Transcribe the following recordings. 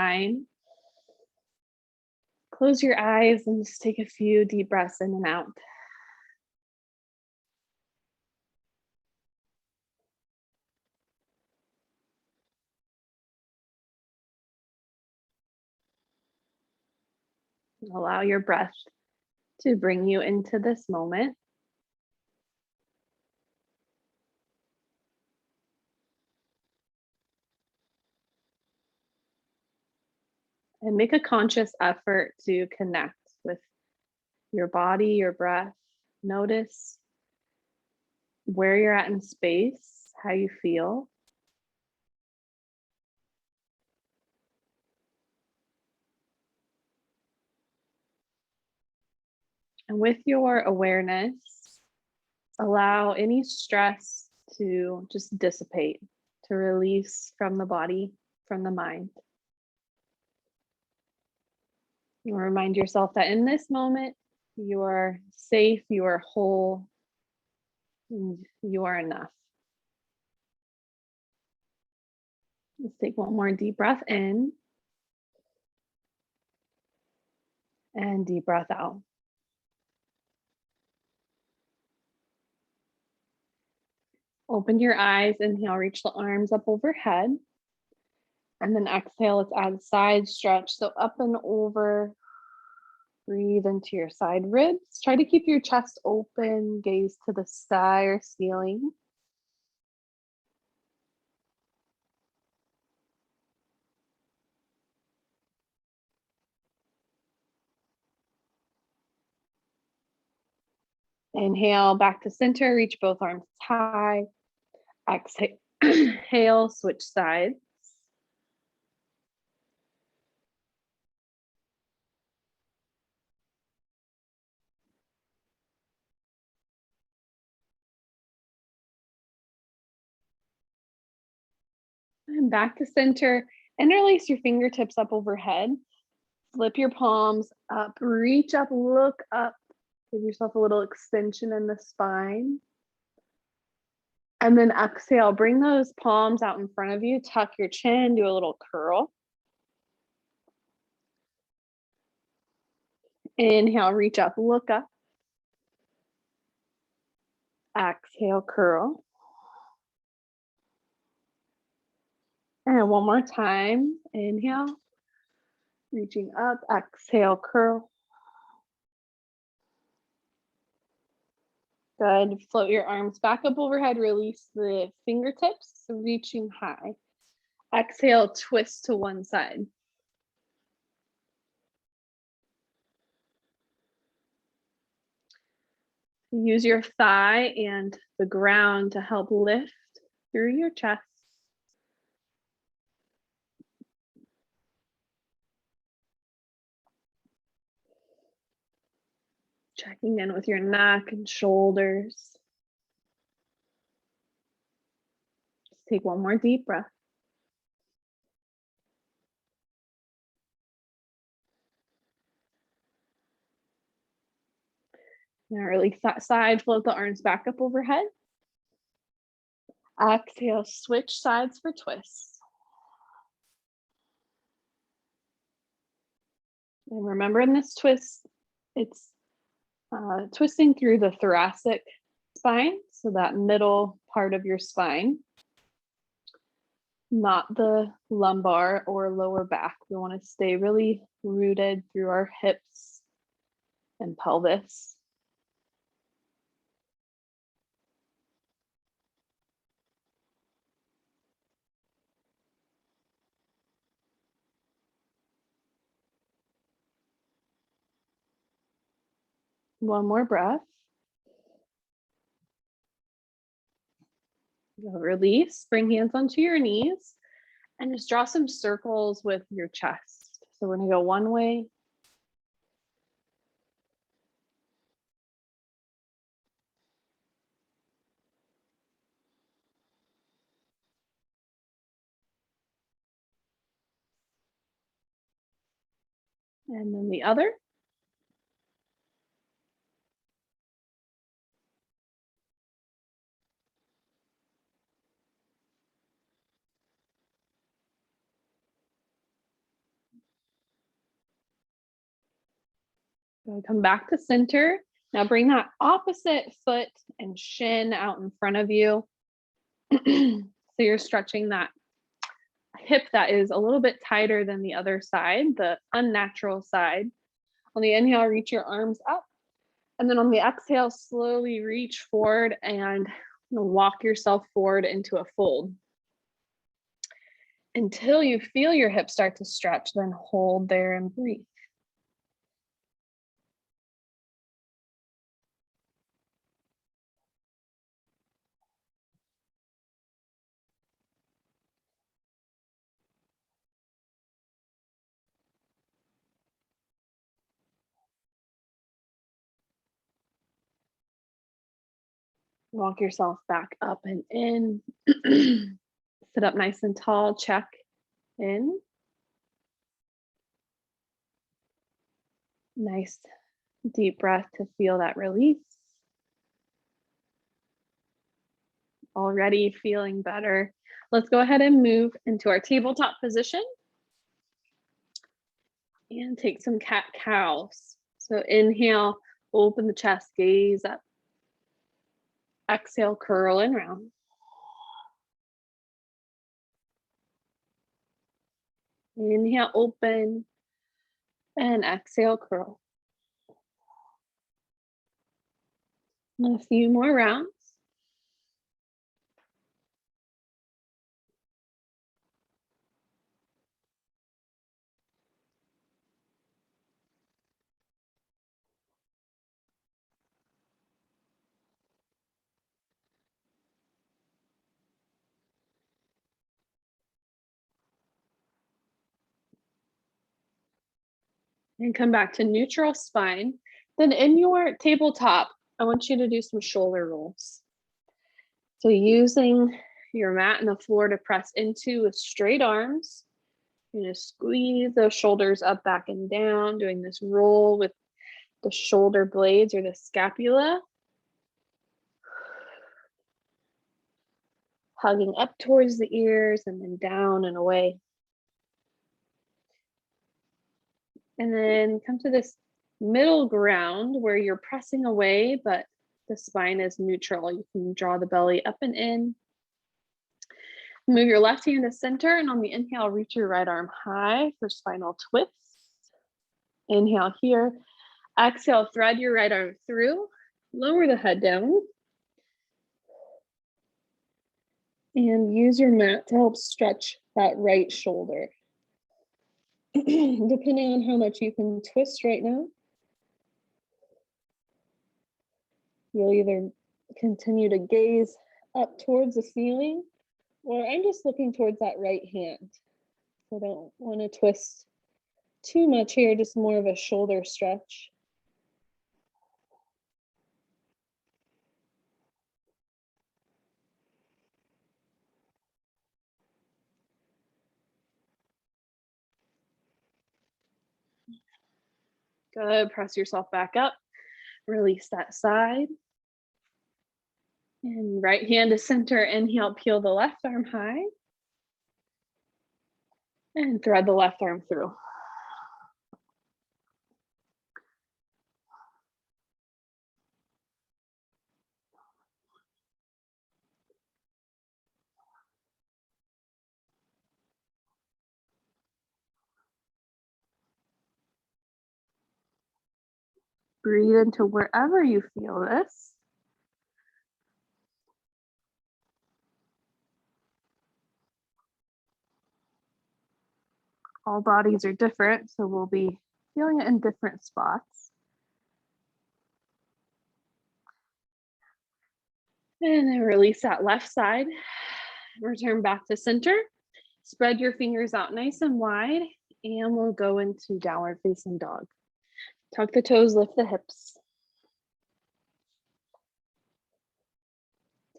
time. Close your eyes and just take a few deep breaths in and out. Allow your breath to bring you into this moment. And make a conscious effort to connect with your body, your breath. Notice where you're at in space, how you feel. And with your awareness, allow any stress to just dissipate, to release from the body, from the mind. You remind yourself that in this moment, you are safe, you are whole, and you are enough. Let's take one more deep breath in and deep breath out. Open your eyes, inhale, reach the arms up overhead. And then exhale, let's add a side stretch. So up and over, breathe into your side ribs. Try to keep your chest open, gaze to the sky or ceiling. Inhale, back to center, reach both arms high. Exhale, switch sides. And back to center. Interlace your fingertips up overhead. Flip your palms up, reach up, look up. Give yourself a little extension in the spine. And then exhale, bring those palms out in front of you, tuck your chin, do a little curl. Inhale, reach up, look up. Exhale, curl. And one more time, inhale, reaching up, exhale, curl. Good, float your arms back up overhead, release the fingertips, reaching high. Exhale, twist to one side. Use your thigh and the ground to help lift through your chest. Checking in with your neck and shoulders. Just take one more deep breath. Now release that side, float the arms back up overhead. Exhale, switch sides for twists. And remember in this twist, it's twisting through the thoracic spine, so that middle part of your spine, not the lumbar or lower back. We want to stay really rooted through our hips and pelvis. One more breath. Release, bring hands onto your knees and just draw some circles with your chest. So we're gonna go one way. And then the other. So come back to center. Now bring that opposite foot and shin out in front of you. So you're stretching that hip that is a little bit tighter than the other side, the unnatural side. On the inhale, reach your arms up. And then on the exhale, slowly reach forward and walk yourself forward into a fold. Until you feel your hips start to stretch, then hold there and breathe. Walk yourself back up and in. Sit up nice and tall, check in. Nice deep breath to feel that release. Already feeling better. Let's go ahead and move into our tabletop position and take some cat-cows. So inhale, open the chest, gaze up. Exhale, curl and round. Inhale, open, and exhale, curl. And a few more rounds. And come back to neutral spine. Then in your tabletop, I want you to do some shoulder rolls. So using your mat and the floor to press into with straight arms, you're gonna squeeze those shoulders up, back, and down, doing this roll with the shoulder blades or the scapula. Hugging up towards the ears and then down and away. And then come to this middle ground where you're pressing away, but the spine is neutral. You can draw the belly up and in. Move your left hand to center, and on the inhale, reach your right arm high for spinal twist. Inhale here. Exhale, thread your right arm through. Lower the head down. And use your mat to help stretch that right shoulder. Depending on how much you can twist right now, you'll either continue to gaze up towards the ceiling, or I'm just looking towards that right hand. I don't want to twist too much here, just more of a shoulder stretch. Good, press yourself back up, release that side. And right hand to center, inhale, peel the left arm high. And thread the left arm through. Breathe into wherever you feel this. All bodies are different, so we'll be feeling it in different spots. And then release that left side. Return back to center. Spread your fingers out nice and wide, and we'll go into downward facing dog. Tuck the toes, lift the hips.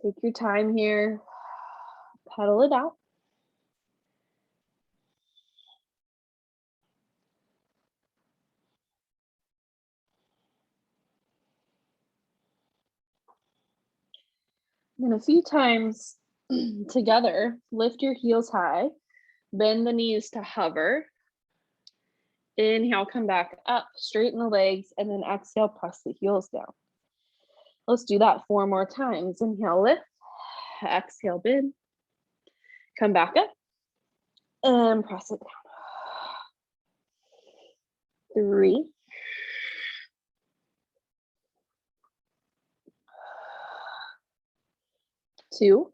Take your time here. Pedal it out. Then a few times together, lift your heels high, bend the knees to hover, Inhale, come back up, straighten the legs, and then exhale, press the heels down. Let's do that 4 more times. Inhale, lift, exhale, bend, come back up, and press it down. 3, 2,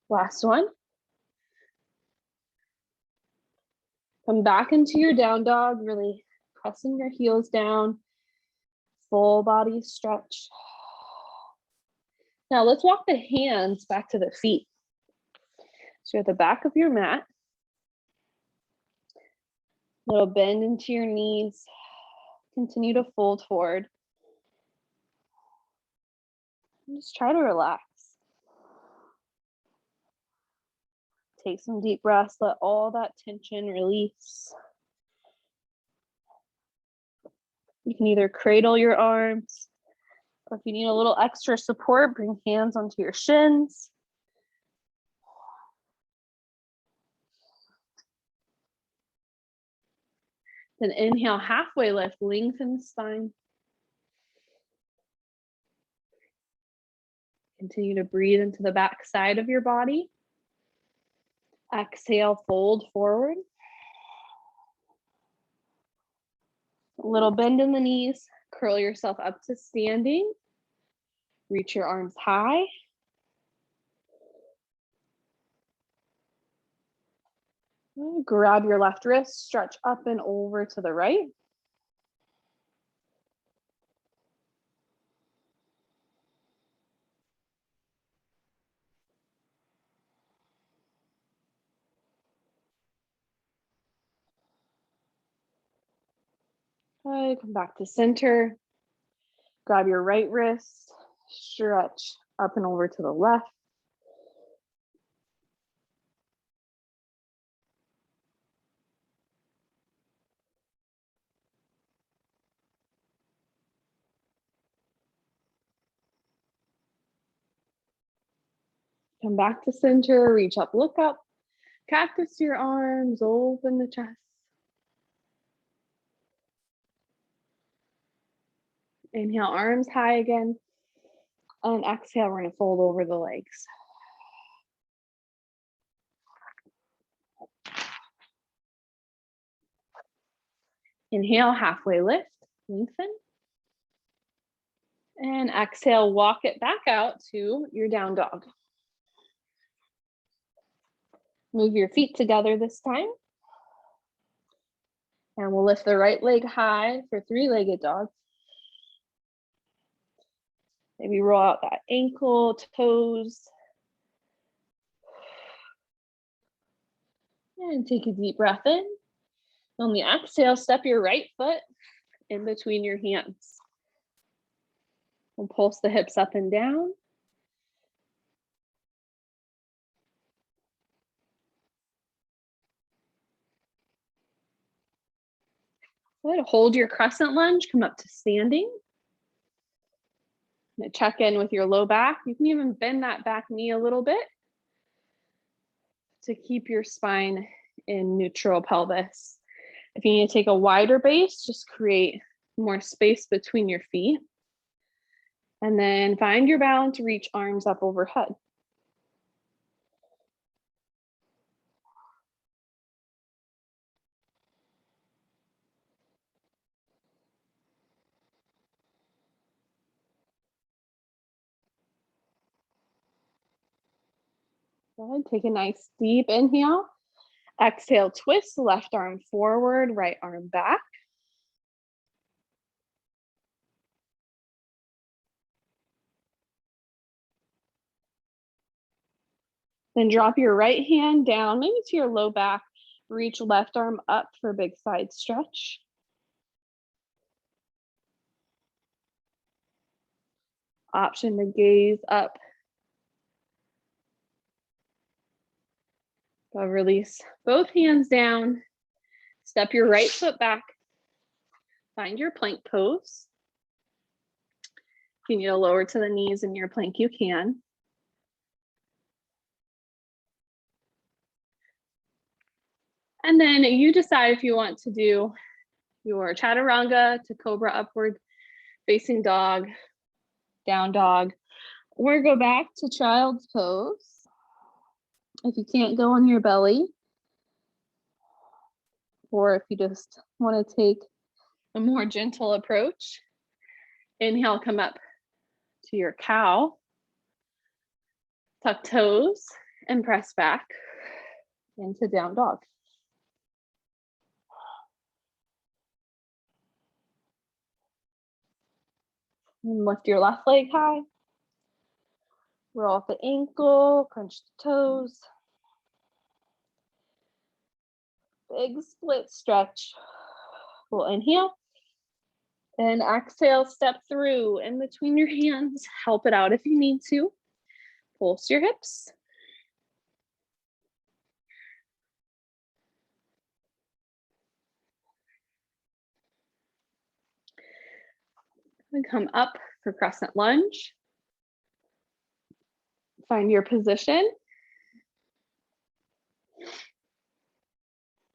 last one. Come back into your down dog, really pressing your heels down, full body stretch. Now let's walk the hands back to the feet. So you're at the back of your mat. Little bend into your knees. Continue to fold forward. And just try to relax. Take some deep breaths. Let all that tension release. You can either cradle your arms, or if you need a little extra support, bring hands onto your shins. Then inhale, halfway lift, lengthen the spine. Continue to breathe into the back side of your body. Exhale, fold forward. A little bend in the knees, curl yourself up to standing. Reach your arms high. Grab your left wrist, stretch up and over to the right. Okay, come back to center. Grab your right wrist, stretch up and over to the left. Come back to center, reach up, look up. Cactus your arms, open the chest. Inhale, arms high again. And exhale, we're gonna fold over the legs. Inhale, halfway lift, lengthen. And exhale, walk it back out to your down dog. Move your feet together this time. And we'll lift the right leg high for 3-legged dog. Maybe roll out that ankle, toes. And take a deep breath in. On the exhale, step your right foot in between your hands. We'll pulse the hips up and down. Good. Hold your crescent lunge, come up to standing. Check in with your low back. You can even bend that back knee a little bit to keep your spine in neutral pelvis. If you need to take a wider base, just create more space between your feet. And then find your balance, reach arms up overhead. Good. Take a nice deep inhale. Exhale, twist, left arm forward, right arm back. Then drop your right hand down, maybe to your low back. Reach left arm up for a big side stretch. Option to gaze up. Go release both hands down. Step your right foot back. Find your plank pose. If you need to lower to the knees in your plank, you can. And then you decide if you want to do your chaturanga to cobra upward facing dog, down dog, or go back to child's pose. If you can't go on your belly, or if you just want to take a more gentle approach, inhale, come up to your cow, tuck toes, and press back into down dog. And lift your left leg high. Roll up the ankle, crunch the toes. Big split stretch. We'll inhale. And exhale, step through in between your hands. Help it out if you need to. Pulse your hips. And come up for crescent lunge. Find your position.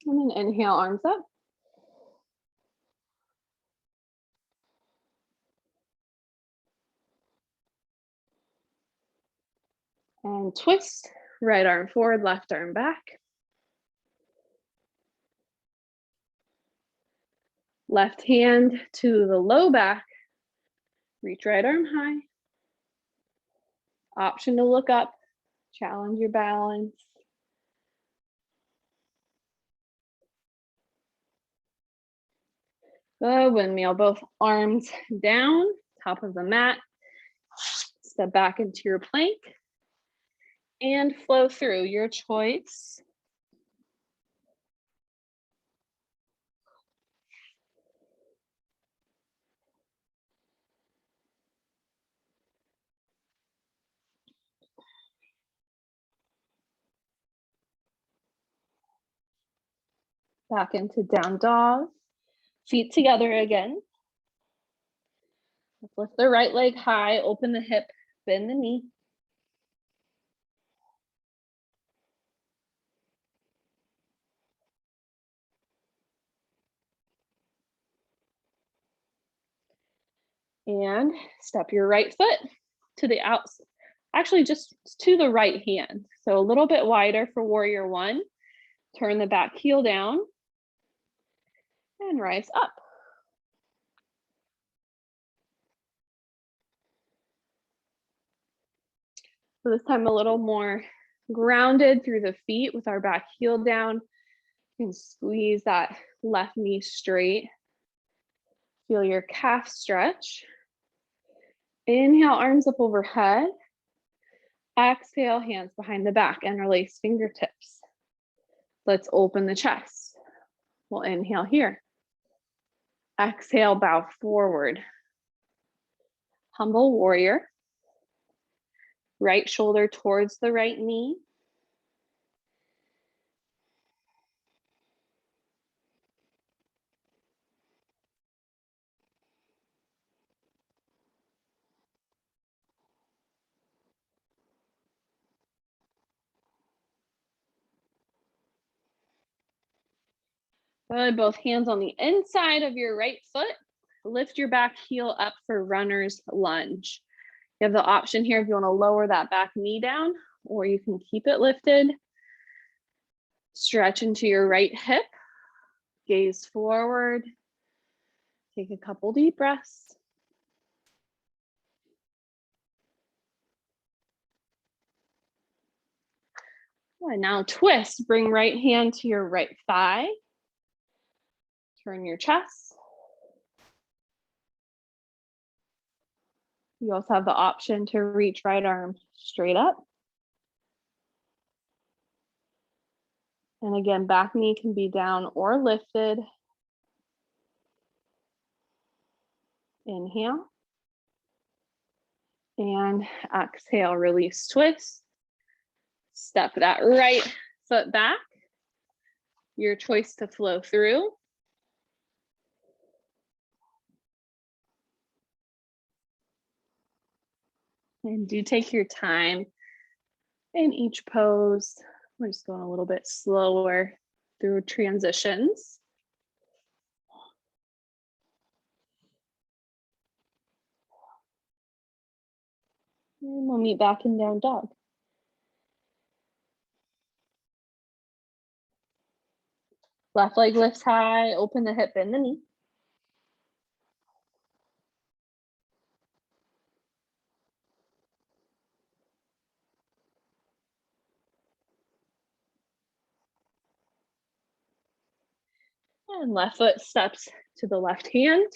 And then inhale, arms up. And twist, right arm forward, left arm back. Left hand to the low back. Reach right arm high. Option to look up, challenge your balance. Good, windmill, both arms down, top of the mat. Step back into your plank and flow through, your choice. Back into down dog. Feet together again. Let's lift the right leg high, open the hip, bend the knee. And step your right foot to the outside, actually just to the right hand. So a little bit wider for warrior one. Turn the back heel down and rise up. So this time a little more grounded through the feet with our back heel down. You can squeeze that left knee straight. Feel your calf stretch. Inhale, arms up overhead. Exhale, hands behind the back, interlace fingertips. Let's open the chest. We'll inhale here. Exhale, bow forward. Humble warrior. Right shoulder towards the right knee. Good, both hands on the inside of your right foot. Lift your back heel up for runner's lunge. You have the option here if you want to lower that back knee down, or you can keep it lifted. Stretch into your right hip, gaze forward. Take a couple deep breaths. And now twist, bring right hand to your right thigh. Turn your chest. You also have the option to reach right arm straight up. And again, back knee can be down or lifted. Inhale. And exhale, release, twist. Step that right foot back. Your choice to flow through. And do take your time in each pose. We're just going a little bit slower. through transitions. And we'll meet back in down dog. Left leg lifts high, open the hip, bend the knee. And left foot steps to the left hand.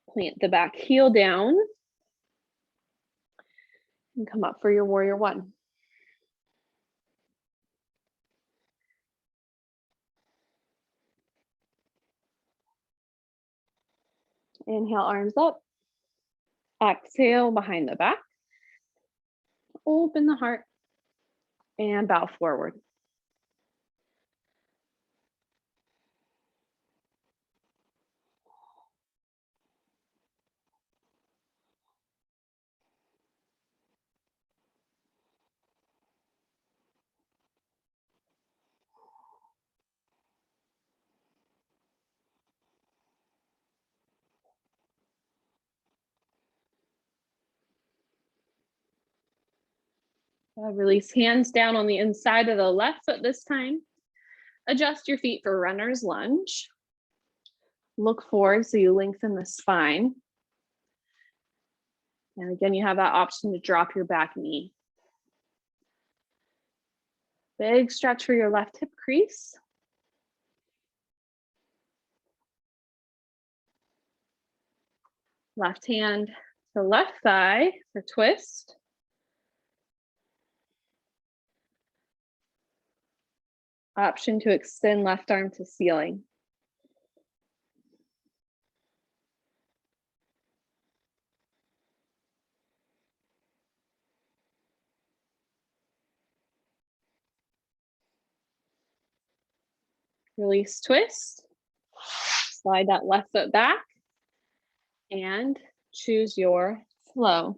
Plant the back heel down. And come up for your warrior one. Inhale, arms up. Exhale, behind the back. Open the heart. And bow forward. Release hands down on the inside of the left foot this time. Adjust your feet for runner's lunge. Look forward so you lengthen the spine. And again, you have that option to drop your back knee. Big stretch for your left hip crease. Left hand to left thigh for twist. Option to extend left arm to ceiling. Release, twist. Slide that left foot back and choose your flow.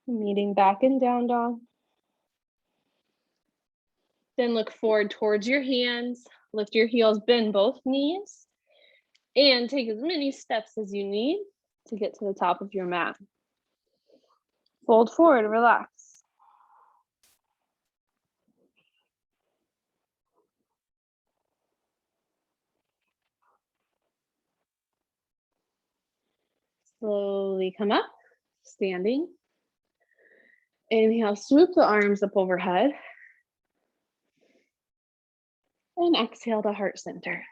Meeting back in down dog. Then look forward towards your hands. Lift your heels, bend both knees, and take as many steps as you need to get to the top of your mat. Fold forward, relax. Slowly come up, standing. Inhale, swoop the arms up overhead. And exhale to heart center.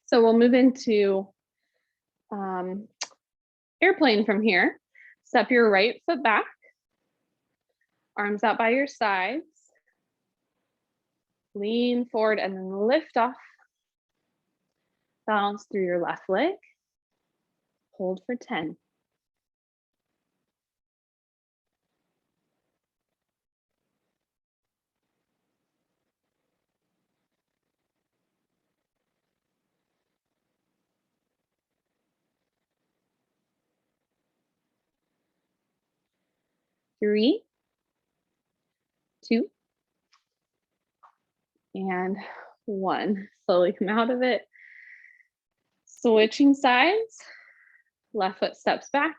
So we'll move into airplane from here. Step your right foot back. Arms out by your sides. Lean forward and then lift off. Balance through your left leg. Hold for 10. Three, 2, and 1. Slowly come out of it. Switching sides. Left foot steps back.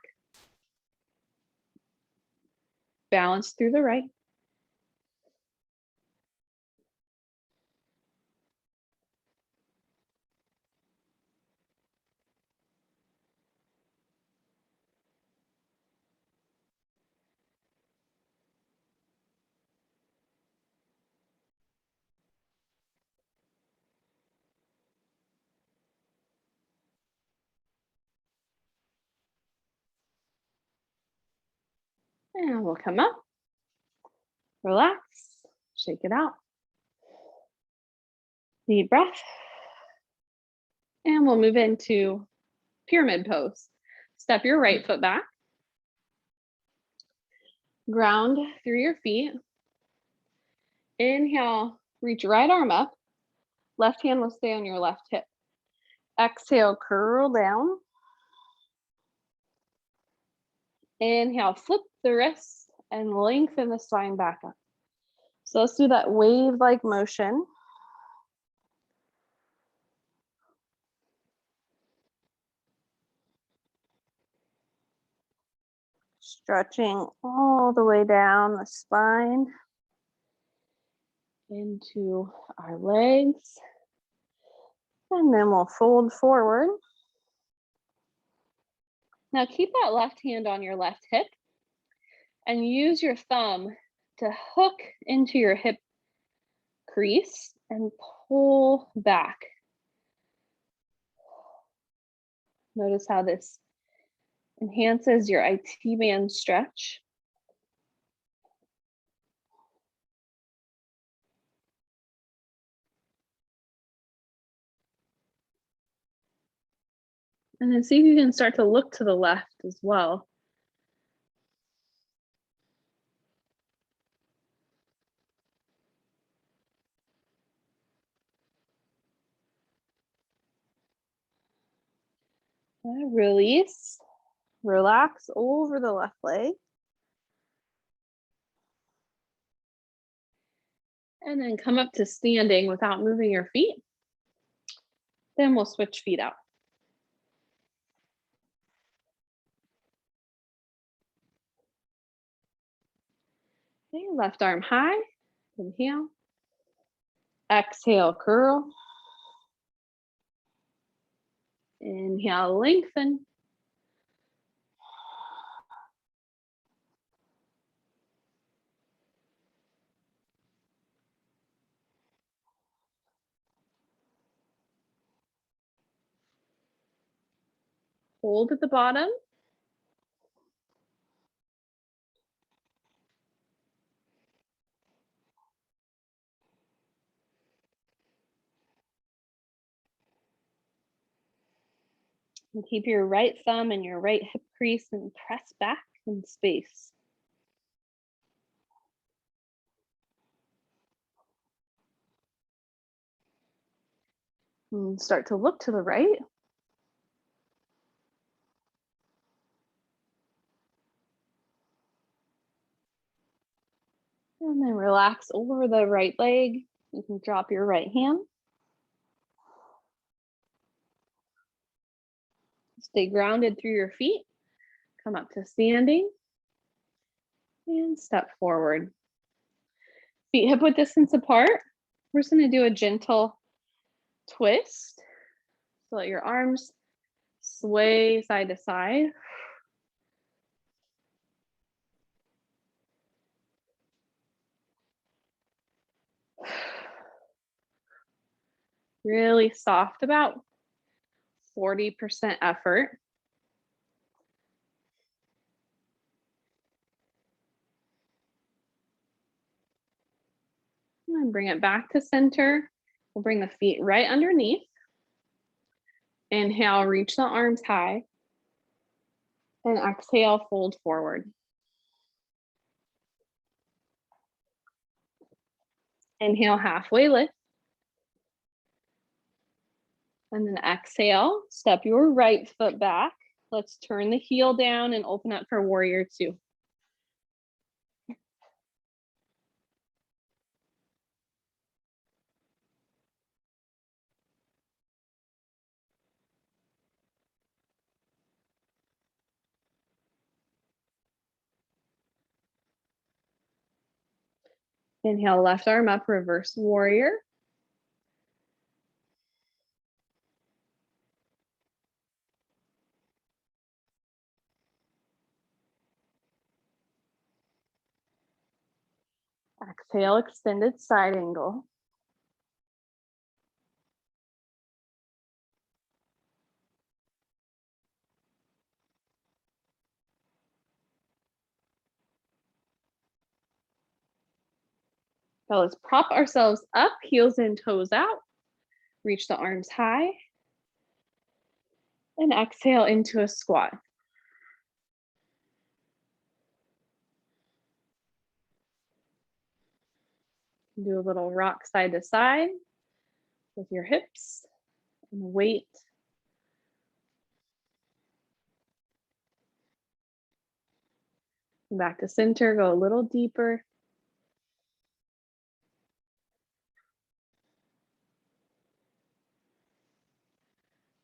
Balance through the right. And we'll come up. Relax. Shake it out. Deep breath. And we'll move into pyramid pose. Step your right foot back. Ground through your feet. Inhale, reach right arm up. Left hand will stay on your left hip. Exhale, curl down. Inhale, flip the wrist and lengthen the spine back up. So let's do that wave-like motion. Stretching all the way down the spine into our legs. And then we'll fold forward. Now keep that left hand on your left hip and use your thumb to hook into your hip crease and pull back. Notice how this enhances your IT band stretch. And then see if you can start to look to the left as well. Release, relax over the left leg. And then come up to standing without moving your feet. Then we'll switch feet out. Okay, left arm high, inhale. Exhale, curl. Inhale, lengthen. Hold at the bottom. And keep your right thumb in your right hip crease and press back in space. And start to look to the right. And then relax over the right leg. You can drop your right hand. Stay grounded through your feet. Come up to standing. And step forward. Feet hip width distance apart. We're just going to do a gentle twist. So let your arms sway side to side. Really soft, about 40% effort. And bring it back to center. We'll bring the feet right underneath. Inhale, reach the arms high. And exhale, fold forward. Inhale, halfway lift. And then exhale, step your right foot back. Let's turn the heel down and open up for warrior two. Inhale, left arm up, reverse warrior. Exhale, extended side angle. So let's prop ourselves up, heels in, toes out. Reach the arms high. And exhale into a squat. Do a little rock side to side with your hips and weight. Back to center, go a little deeper.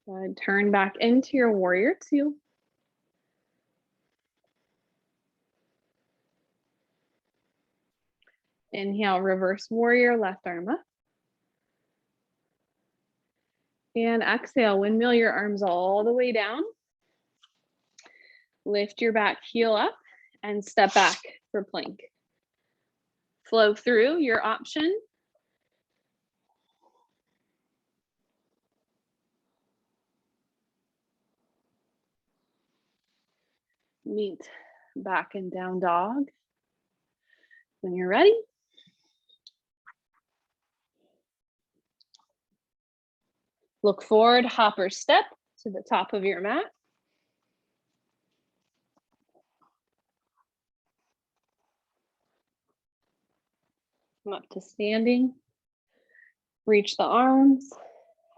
Good. Turn back into your warrior two. Inhale, reverse warrior, left arm up. And exhale, windmill your arms all the way down. Lift your back heel up and step back for plank. Flow through your option. Meet back in down dog. When you're ready, look forward, hopper step to the top of your mat. Come up to standing. Reach the arms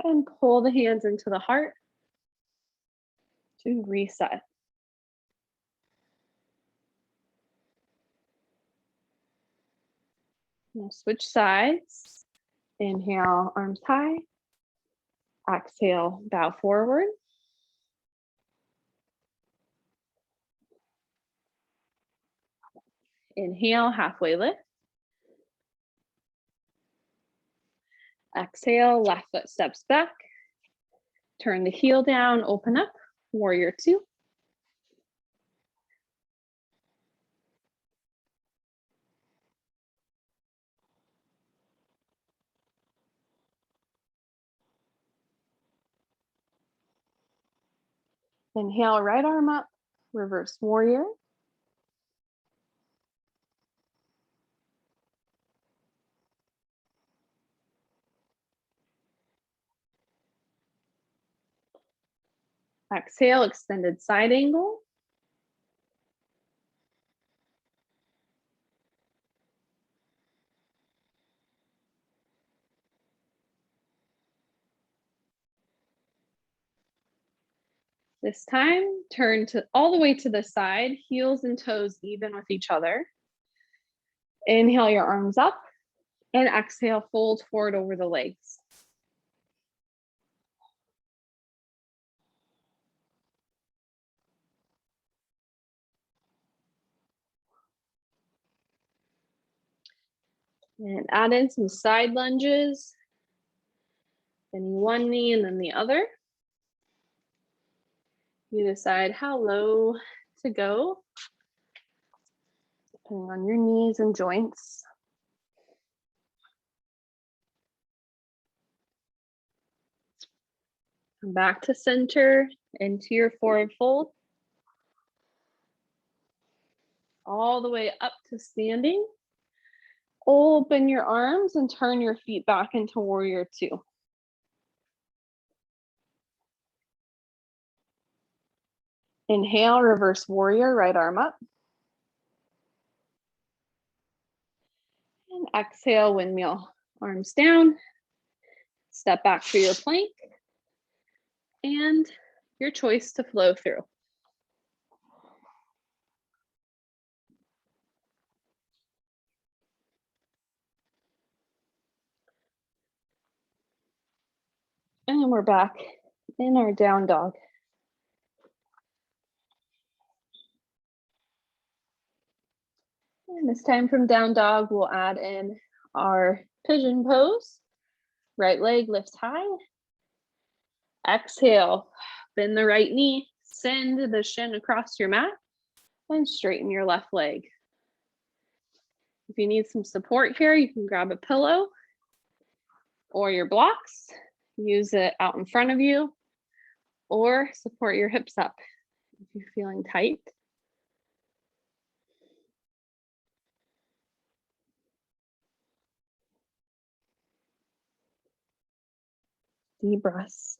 and pull the hands into the heart to reset. Now switch sides. Inhale, arms high. Exhale, bow forward. Inhale, halfway lift. Exhale, left foot steps back. Turn the heel down, open up, warrior two. Inhale, right arm up, reverse warrior. Exhale, extended side angle. This time, turn to all the way to the side, heels and toes even with each other. Inhale your arms up and exhale, fold forward over the legs. And add in some side lunges. Bending one knee and then the other. You decide how low to go, depending on your knees and joints. Come back to center, into your forward fold. All the way up to standing. Open your arms and turn your feet back into warrior two. Inhale, reverse warrior, right arm up. And exhale, windmill, arms down. Step back for your plank. And your choice to flow through. And we're back in our down dog. And this time from down dog, we'll add in our pigeon pose. Right leg lifts high. Exhale, bend the right knee, send the shin across your mat, and straighten your left leg. If you need some support here, you can grab a pillow or your blocks, use it out in front of you, or support your hips up if you're feeling tight. Deep breaths.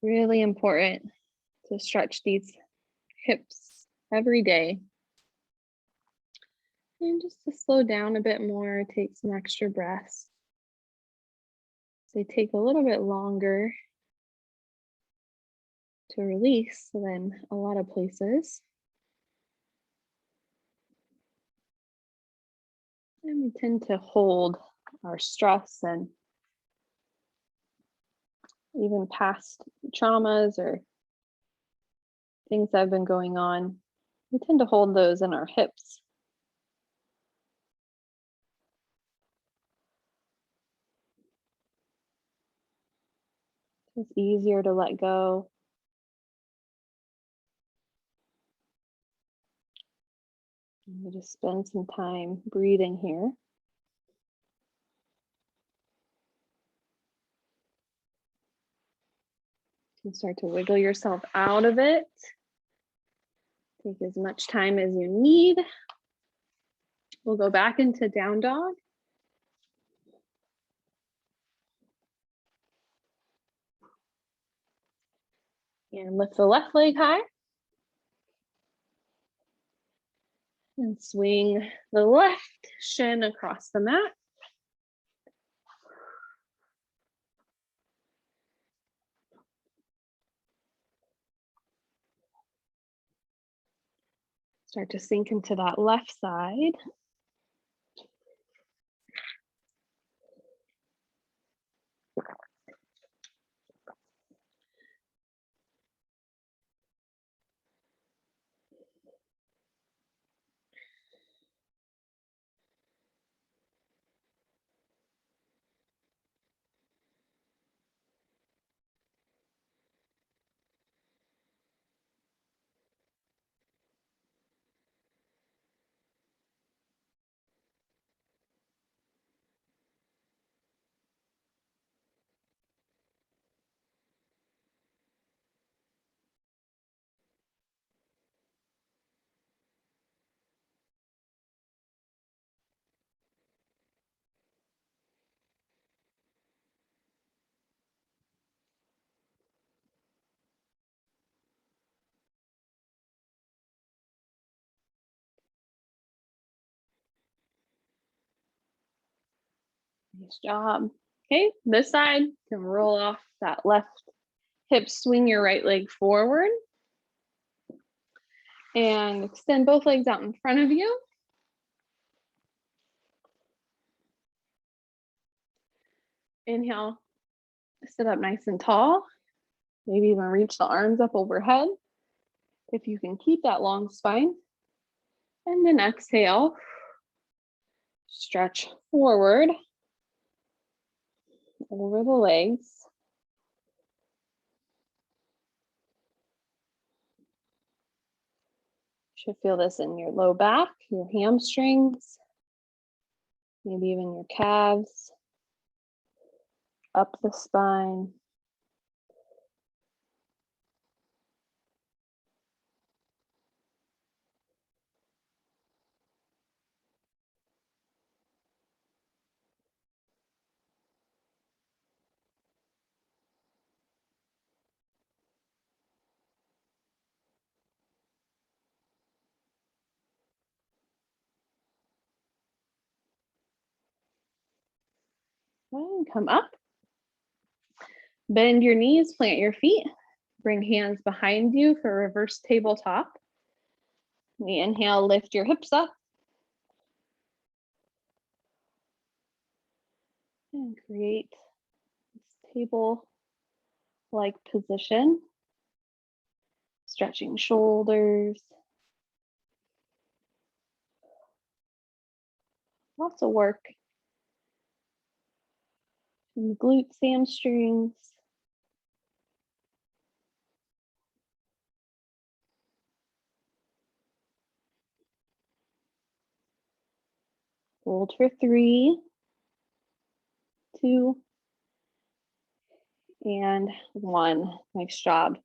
Really important to stretch these hips every day. And just to slow down a bit more, take some extra breaths. They take a little bit longer to release than a lot of places. And we tend to hold our stress and even past traumas or things that have been going on. We tend to hold those in our hips. It's easier to let go. And we just spend some time breathing here. You can start to wiggle yourself out of it. Take as much time as you need. We'll go back into down dog. And lift the left leg high. And swing the left shin across the mat. Start to sink into that left side. Nice job. Okay, this side, you can roll off that left hip, swing your right leg forward. And extend both legs out in front of you. Inhale, sit up nice and tall. Maybe even reach the arms up overhead if you can keep that long spine. And then exhale, stretch forward over the legs. You should feel this in your low back, your hamstrings, maybe even your calves, up the spine. And come up. Bend your knees, plant your feet. Bring hands behind you for reverse tabletop. We inhale, lift your hips up. And create this table-like position. Stretching shoulders. Lots of work in the glutes, hamstrings. Hold for 3, 2, and 1. Nice job.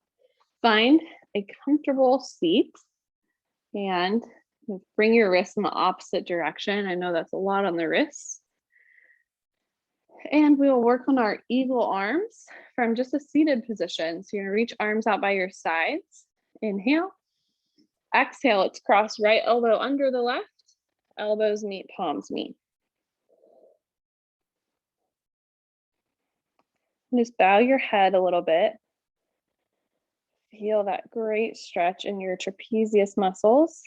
Find a comfortable seat and bring your wrists in the opposite direction. I know that's a lot on the wrists. And we will work on our eagle arms from just a seated position. So you're gonna reach arms out by your sides. Inhale. Exhale, let's cross right elbow under the left. Elbows meet, palms meet. Just bow your head a little bit. Feel that great stretch in your trapezius muscles.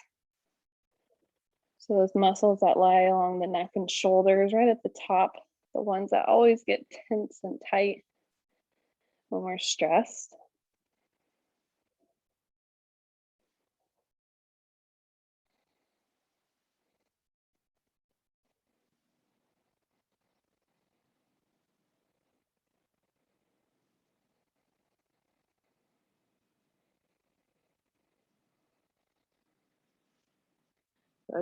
So those muscles that lie along the neck and shoulders, right at the top, the ones that always get tense and tight when we're stressed.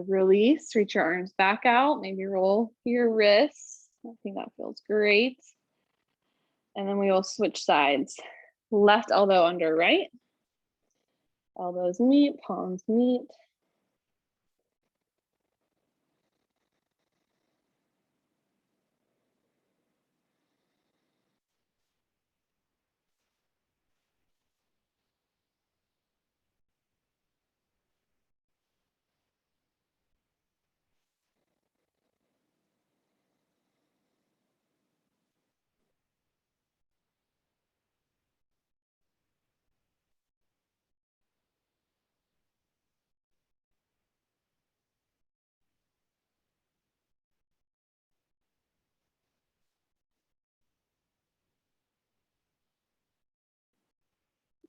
Release, reach your arms back out, maybe roll your wrists. I think that feels great. And then we will switch sides. Left elbow under right. Elbows meet, palms meet.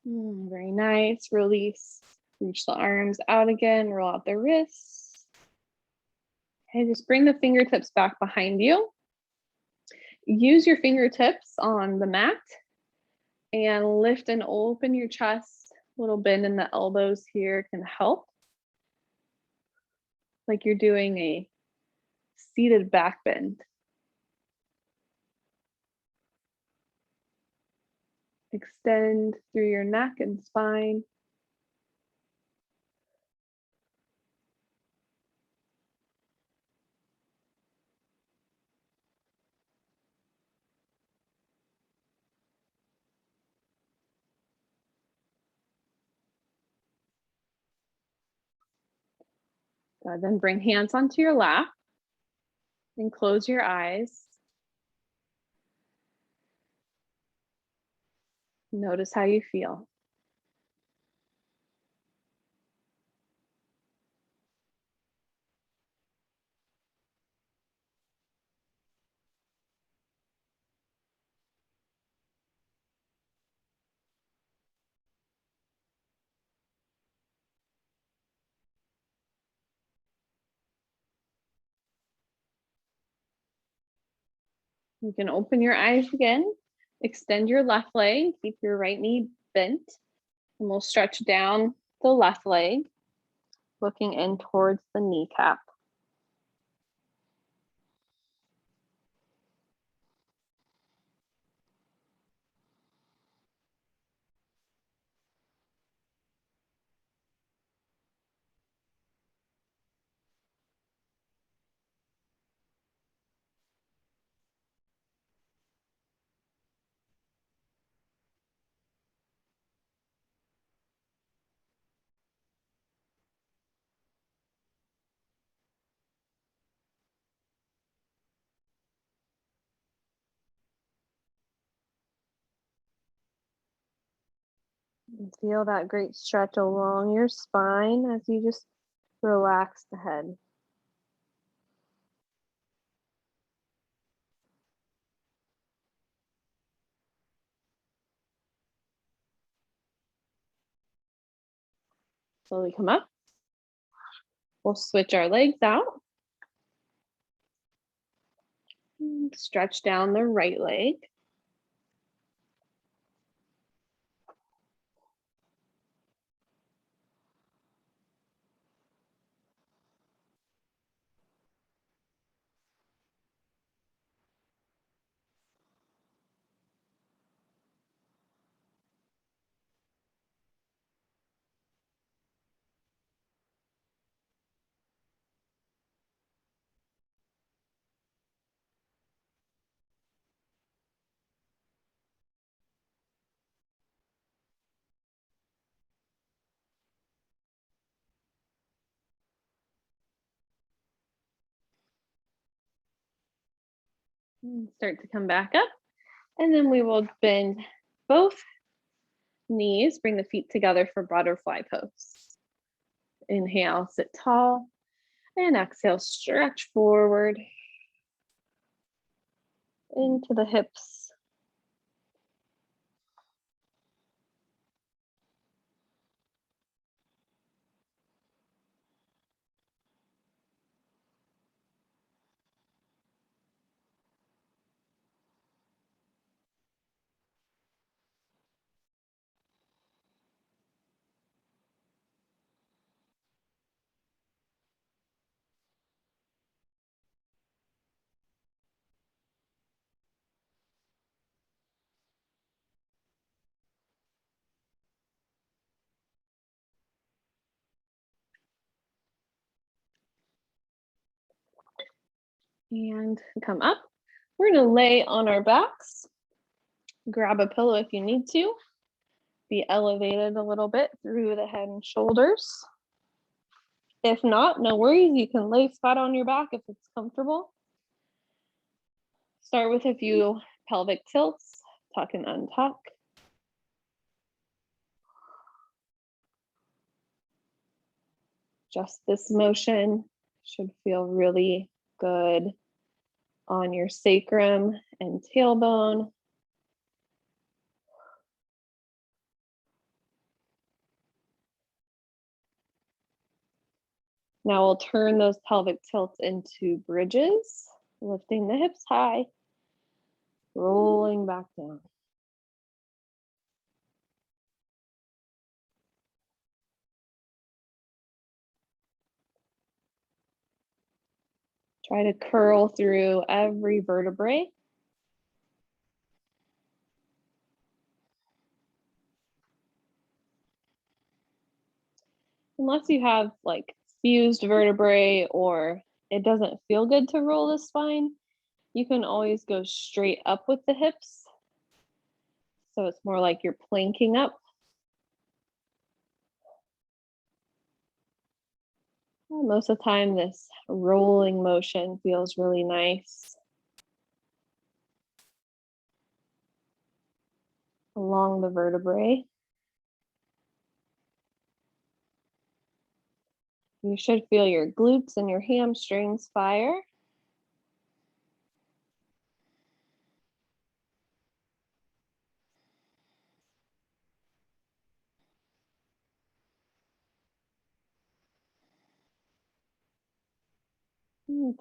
Very nice. Release. Reach the arms out again. Roll out the wrists. Okay, just bring the fingertips back behind you. Use your fingertips on the mat and lift and open your chest. A little bend in the elbows here can help. Like you're doing a seated back bend. Extend through your neck and spine. Then bring hands onto your lap and close your eyes. Notice how you feel. You can open your eyes again, extend your left leg, keep your right knee bent, and we'll stretch down the left leg, looking in towards the kneecap. And feel that great stretch along your spine as you just relax the head. Slowly come up. We'll switch our legs out. Stretch down the right leg. And start to come back up. And then we will bend both knees, bring the feet together for butterfly pose. Inhale, sit tall, and exhale, stretch forward into the hips. And come up. We're going to lay on our backs. Grab a pillow if you need to. Be elevated a little bit through the head and shoulders. If not, no worries. You can lay flat on your back if it's comfortable. Start with a few pelvic tilts. Tuck and untuck. Just this motion should feel really good on your sacrum and tailbone. Now we'll turn those pelvic tilts into bridges, lifting the hips high, rolling back down. Try to curl through every vertebrae. Unless you have like fused vertebrae or it doesn't feel good to roll the spine, you can always go straight up with the hips. So it's more like you're planking up. Most of the time, this rolling motion feels really nice along the vertebrae. You should feel your glutes and your hamstrings fire.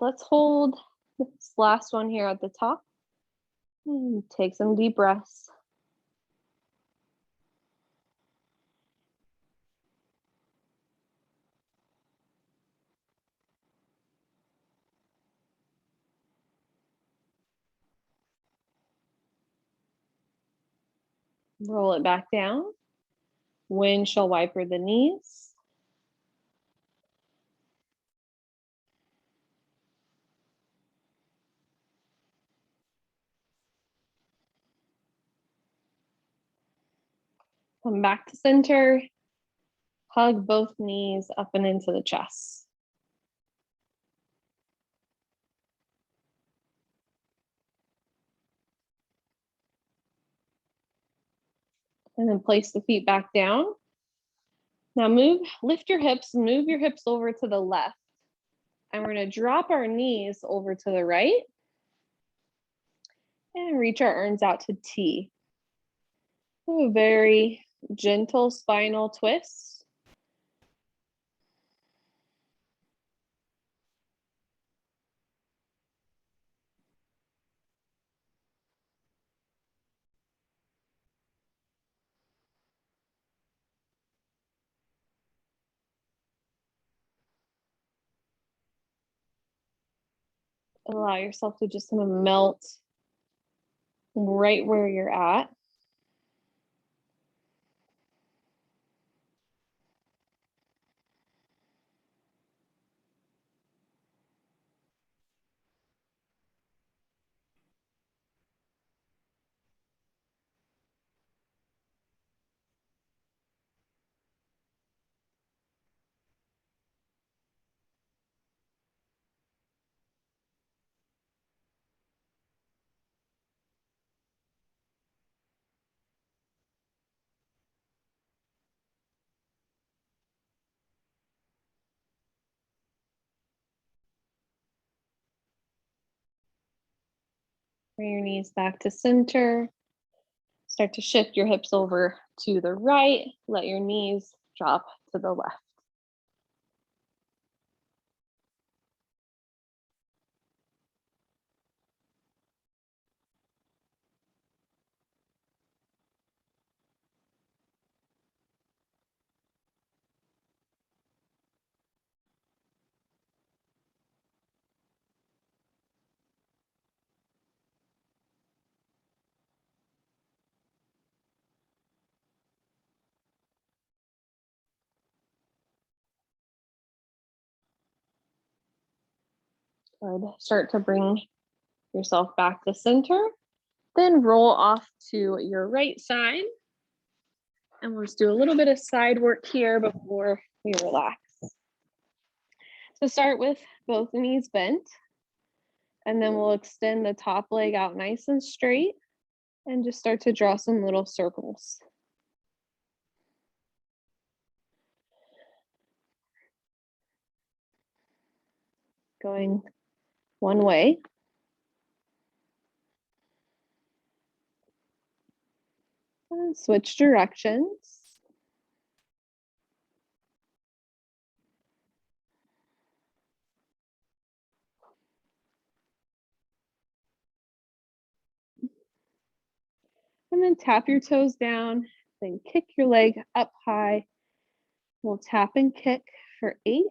Let's hold this last one here at the top. And take some deep breaths. Roll it back down. Windshield wiper the knees. Come back to center. Hug both knees up and into the chest. And then place the feet back down. Now lift your hips, move your hips over to the left. And we're going to drop our knees over to the right. And reach our arms out to T. A very gentle spinal twist. Allow yourself to just kind of melt right where you're at. Bring your knees back to center. Start to shift your hips over to the right. Let your knees drop to the left. Good. Start to bring yourself back to center. Then roll off to your right side. And we'll just do a little bit of side work here before we relax. So start with both knees bent. And then we'll extend the top leg out nice and straight. And just start to draw some little circles. Going one way. And switch directions. And then tap your toes down, then kick your leg up high. We'll tap and kick for 8.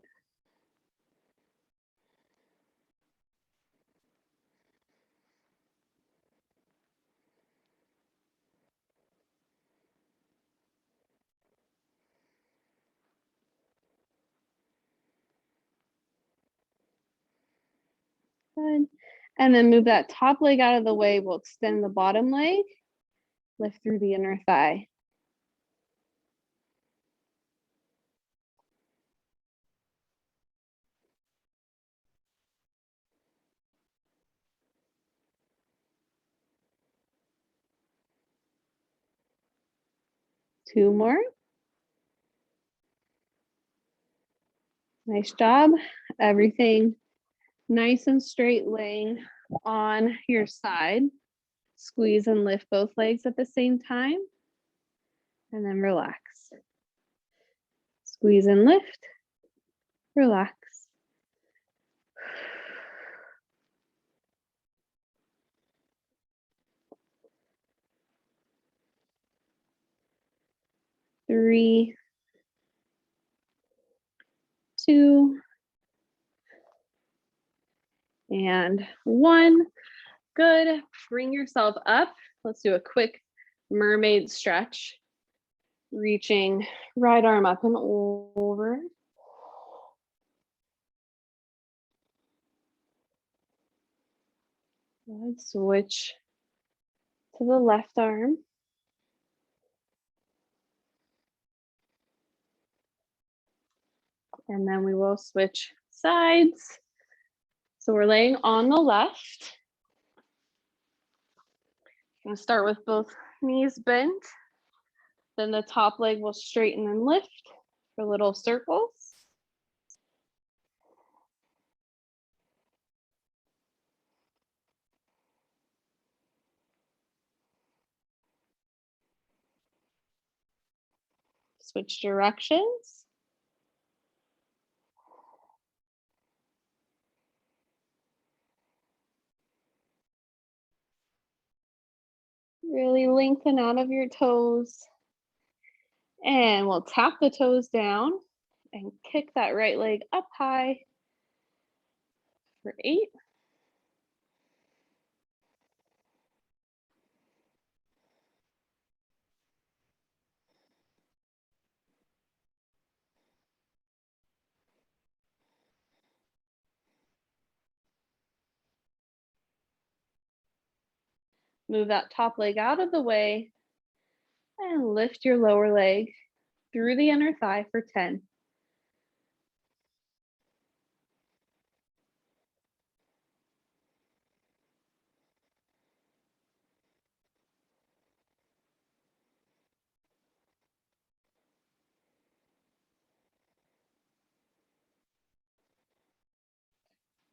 Good. And then move that top leg out of the way. We'll extend the bottom leg, lift through the inner thigh. Two more. Nice job. Everything nice and straight laying on your side. Squeeze and lift both legs at the same time. And then relax. Squeeze and lift. Relax. Three, 2, and 1. Good. Bring yourself up. Let's do a quick mermaid stretch. Reaching right arm up and over. Good. Switch to the left arm. And then we will switch sides. So we're laying on the left. I'm going to start with both knees bent. Then the top leg will straighten and lift for little circles. Switch directions. Really lengthen out of your toes. And we'll tap the toes down and kick that right leg up high for 8. Move that top leg out of the way and lift your lower leg through the inner thigh for 10.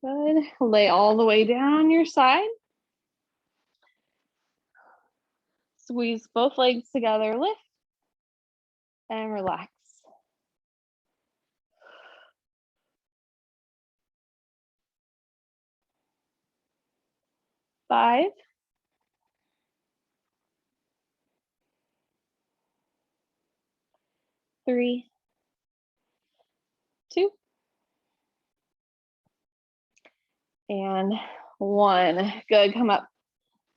Good. Lay all the way down your side. Squeeze both legs together, lift and relax. 5, 3, 2, and 1. Good. Come up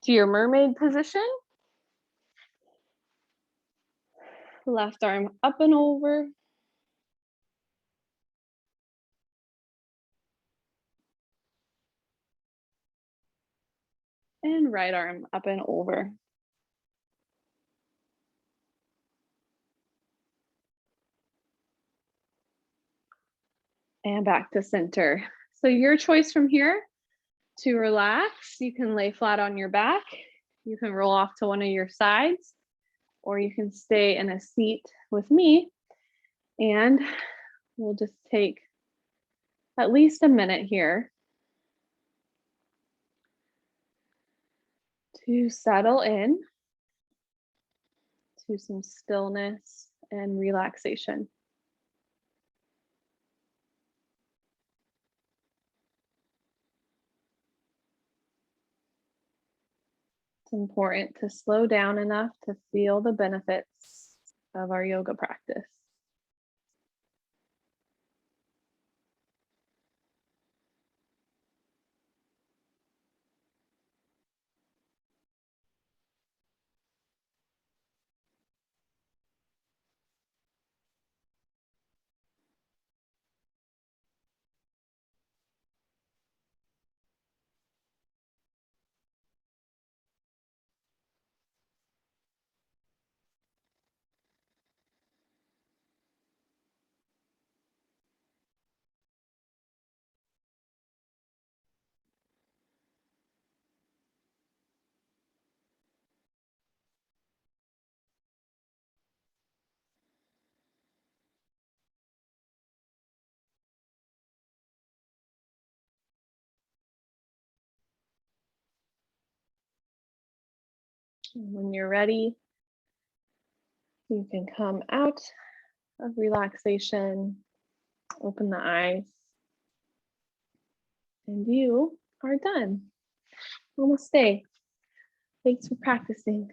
to your mermaid position. Left arm up and over. And right arm up and over. And back to center. So your choice from here to relax. You can lay flat on your back. You can roll off to one of your sides, or you can stay in a seat with me. And we'll just take at least a minute here to settle in to some stillness and relaxation. It's important to slow down enough to feel the benefits of our yoga practice. And when you're ready, you can come out of relaxation, open the eyes, and you are done. Namaste. Thanks for practicing.